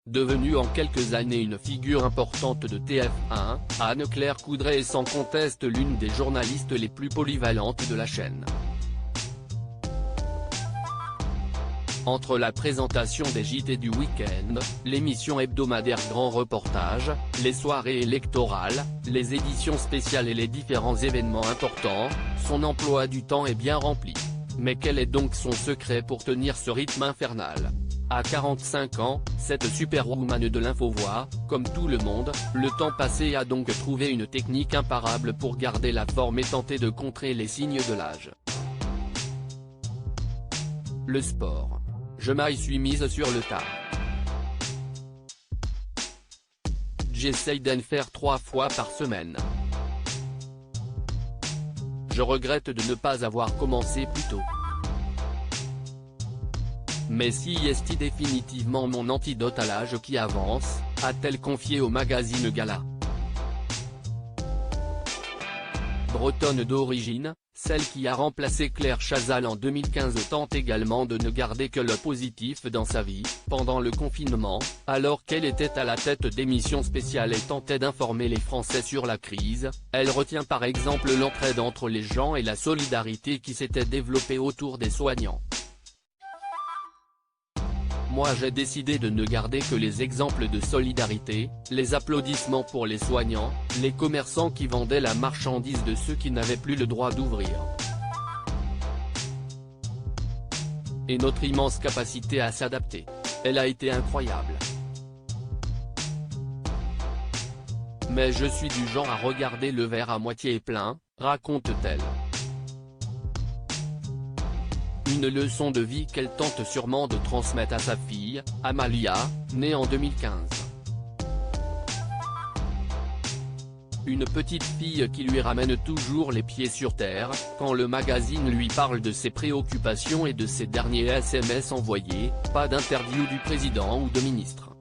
Devenue en quelques années une figure importante de TF1, Anne-Claire Coudray est sans conteste l'une des journalistes les plus polyvalentes de la chaîne. Entre la présentation des JT du week-end, l'émission hebdomadaire Grand Reportage, les soirées électorales, les éditions spéciales et les différents événements importants, son emploi du temps est bien rempli. Mais quel est donc son secret pour tenir ce rythme infernal ? À 45 ans, cette superwoman de l'info voit, comme tout le monde, le temps passé a donc trouvé une technique imparable pour garder la forme et tenter de contrer les signes de l'âge. Le sport. Je m'y suis mise sur le tard. J'essaye d'en faire 3 fois par semaine. Je regrette de ne pas avoir commencé plus tôt. Mais si est définitivement mon antidote à l'âge qui avance, a-t-elle confié au magazine Gala. Bretonne d'origine, celle qui a remplacé Claire Chazal en 2015 tente également de ne garder que le positif dans sa vie, pendant le confinement, alors qu'elle était à la tête d'émissions spéciales et tentait d'informer les Français sur la crise, elle retient par exemple l'entraide entre les gens et la solidarité qui s'était développée autour des soignants. Moi j'ai décidé de ne garder que les exemples de solidarité, les applaudissements pour les soignants, les commerçants qui vendaient la marchandise de ceux qui n'avaient plus le droit d'ouvrir. Et notre immense capacité à s'adapter. Elle a été incroyable. Mais je suis du genre à regarder le verre à moitié plein, raconte-t-elle. Une leçon de vie qu'elle tente sûrement de transmettre à sa fille, Amalia, née en 2015. Une petite fille qui lui ramène toujours les pieds sur terre, quand le magazine lui parle de ses préoccupations et de ses derniers SMS envoyés, pas d'interview du président ou de ministre.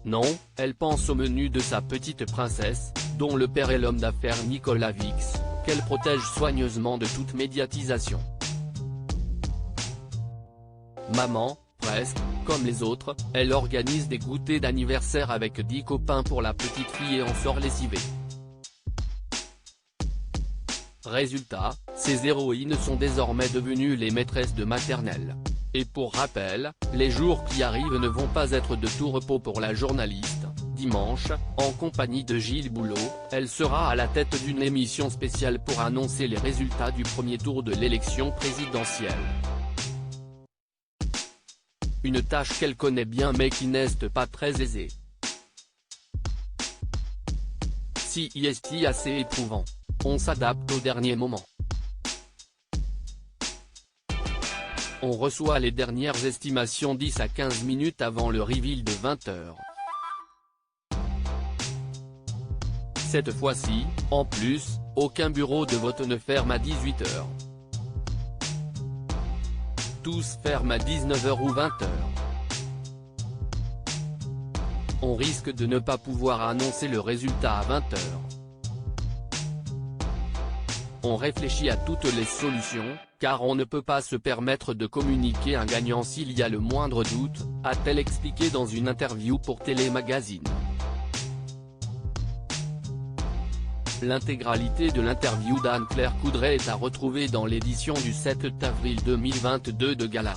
Non, elle pense au menu de sa petite princesse, dont le père est l'homme d'affaires Nicolas Vix, qu'elle protège soigneusement de toute médiatisation. Maman, presque, comme les autres, elle organise des goûters d'anniversaire avec 10 copains pour la petite fille et en sort lessivée. Résultat, ces héroïnes sont désormais devenues les maîtresses de maternelle. Et pour rappel, les jours qui arrivent ne vont pas être de tout repos pour la journaliste. Dimanche, en compagnie de Gilles Boulot, elle sera à la tête d'une émission spéciale pour annoncer les résultats du premier tour de l'élection présidentielle. Une tâche qu'elle connaît bien mais qui n'est pas très aisée. Si est assez éprouvant. On s'adapte au dernier moment. On reçoit les dernières estimations 10 à 15 minutes avant le reveal de 20h. Cette fois-ci, en plus, aucun bureau de vote ne ferme à 18h. Tous ferment à 19h ou 20h. On risque de ne pas pouvoir annoncer le résultat à 20h. On réfléchit à toutes les solutions, car on ne peut pas se permettre de communiquer un gagnant s'il y a le moindre doute, a-t-elle expliqué dans une interview pour Télémagazine. L'intégralité de l'interview d'Anne-Claire Coudray est à retrouver dans l'édition du 7 avril 2022 de Gala.